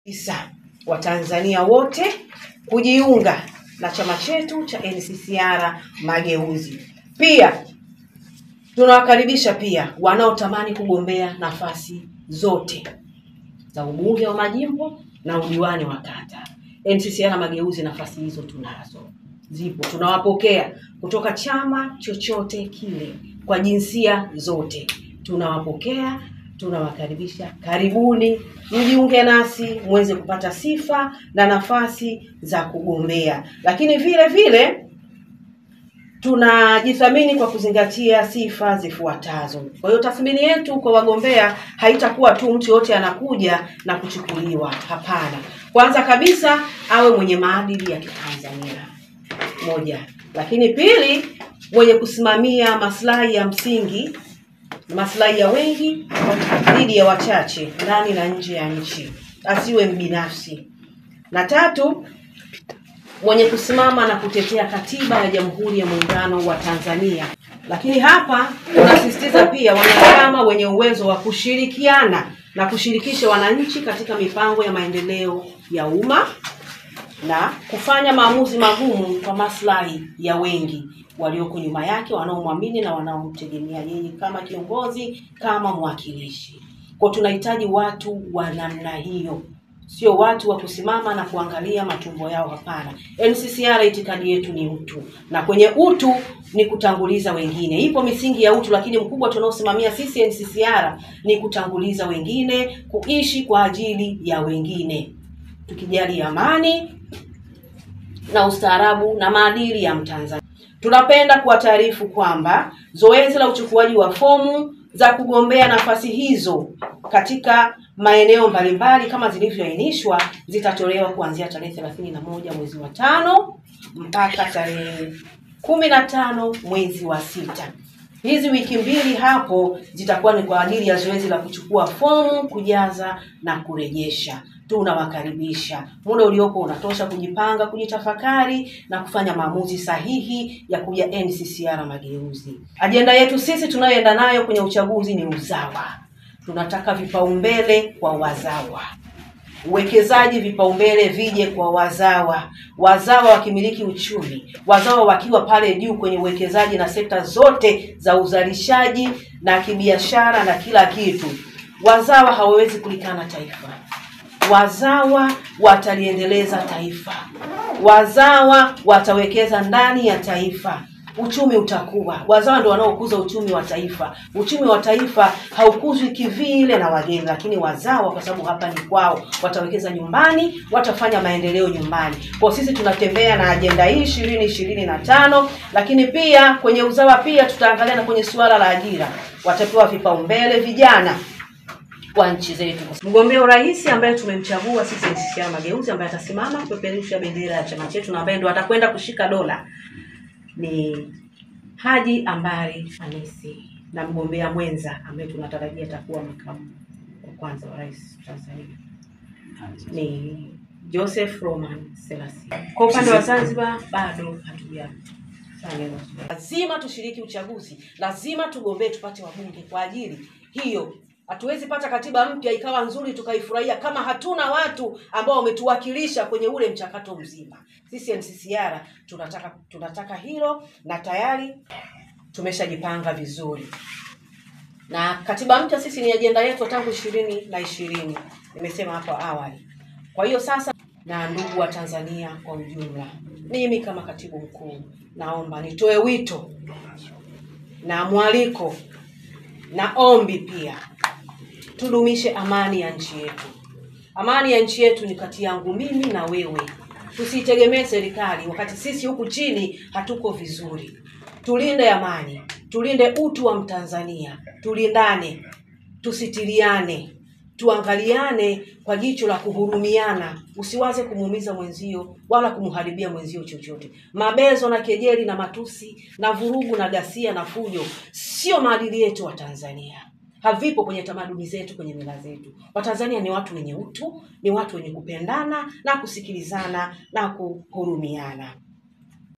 Isa Watanzania wote kujiunga na chama chetu cha NCCR Mageuzi. Pia tunawakaribisha pia wanaotamani kugombea nafasi zote za ubunge wa majimbo na udiwani wa kata. NCCR Mageuzi nafasi hizo tunazo. Zipo, tunawapokea kutoka chama chochote kile kwa jinsia zote. Tunawapokea, tunawakaribisha. Karibuni mjiunge nasi muweze kupata sifa na nafasi za kugombea. Lakini vile vile tunajithamini kwa kuzingatia sifa zifuatazo. Kwa hiyo tathmini yetu kwa wagombea haitakuwa tu mtu yote anakuja na kuchukuliwa. Hapana. Kwanza kabisa awe mwenye maadili ya Kitanzania. Moja. Lakini pili, mwenye kusimamia maslahi ya msingi, maslahi ya wengi dhidi ya wachache ndani na nje ya nchi. Asiwe mbinafsi. Na tatu, mwenye kusimama na kutetea katiba ya Jamhuri ya Muungano wa Tanzania. Lakini hapa tunasisitiza pia wanachama wenye uwezo wa kushirikiana na kushirikisha wananchi katika mipango ya maendeleo ya umma na kufanya maamuzi magumu kwa maslahi ya wengi walioko nyuma yake, wanaomwamini na wanaomtegemea yeye kama kiongozi, kama mwakilishi. Kwa tunahitaji watu wa namna hiyo. Sio watu wa kusimama na kuangalia matumbo yao, hapana. NCCR itikadi yetu ni utu. Na kwenye utu ni kutanguliza wengine. Ipo misingi ya utu, lakini mkubwa tunaosimamia sisi NCCR ni kutanguliza wengine, kuishi kwa ajili ya wengine. Tukijali amani na ustaarabu na maadili ya Mtanzania. Tunapenda kuwataarifu kwamba zoezi la uchukuaji wa fomu za kugombea nafasi hizo katika maeneo mbalimbali kama zilivyoainishwa zitatolewa kuanzia tarehe 31 mwezi wa 5 mpaka tarehe 15 mwezi wa 6. Hizi wiki mbili hapo zitakuwa ni kwa ajili ya zoezi la kuchukua fomu, kujaza na kurejesha. Tunawakaribisha. Muda uliopo unatosha kujipanga, kujitafakari na kufanya maamuzi sahihi ya kuja NCCR Mageuzi. Ajenda yetu sisi tunayoenda nayo kwenye uchaguzi ni uzawa. Tunataka vipaumbele kwa wazawa. Uwekezaji vipaumbele vije kwa wazawa. Wazawa wakimiliki uchumi. Wazawa wakiwa pale juu kwenye uwekezaji na sekta zote za uzalishaji na kibiashara na kila kitu. Wazawa hawawezi kulikana taifa. Wazawa wataliendeleza taifa. Wazawa watawekeza ndani ya taifa. Uchumi utakuwa. Wazawa ndio wanaokuza uchumi wa taifa. Uchumi wa taifa haukuzwi kivile na wageni, lakini wazawa kwa sababu hapa ni kwao, watawekeza nyumbani, watafanya maendeleo nyumbani. Kwa sisi tunatembea na ajenda hii 2025, lakini pia kwenye uzawa pia tutaangalia na kwenye suala la ajira. Watapewa vipaumbele vijana kwa nchi zetu. Mgombea urais ambaye tumemchagua sisi NCCR Mageuzi, ambaye atasimama kupeperusha bendera ya chama chetu na ambaye ndo atakwenda kushika dola, ni Haji Ambari Anisi, na mgombea mwenza ambaye tunatarajia atakuwa makamu wa kwanza wa rais Tanzania ni Joseph Roman Selassie. Kwa upande wa Zanzibar bado lazima tushiriki uchaguzi, lazima tugombee tupate wabunge. Kwa ajili hiyo hatuwezi pata katiba mpya ikawa nzuri tukaifurahia kama hatuna watu ambao wametuwakilisha kwenye ule mchakato mzima. Sisi NCCR tunataka hilo, na tayari tumeshajipanga vizuri. Na katiba mpya sisi ni ajenda yetu tangu 2020. Nimesema hapo awali. Kwa hiyo sasa, na ndugu wa Tanzania kwa ujumla, mimi kama katibu mkuu naomba nitoe wito na mwaliko na ombi pia. Tudumishe amani ya nchi yetu. Amani ya nchi yetu ni kati yangu mimi na wewe. Tusitegemee serikali wakati sisi huku chini hatuko vizuri. Tulinde amani, tulinde utu wa Mtanzania, tulindane, tusitiliane, tuangaliane kwa jicho la kuhurumiana. Usiwaze kumuumiza mwenzio wala kumharibia mwenzio chochote. Mabezo na kejeli na matusi na vurugu na ghasia na fujo sio maadili yetu wa Tanzania. Havipo kwenye tamaduni zetu, kwenye mila zetu. Watanzania ni watu wenye utu, ni watu wenye kupendana na kusikilizana na kuhurumiana.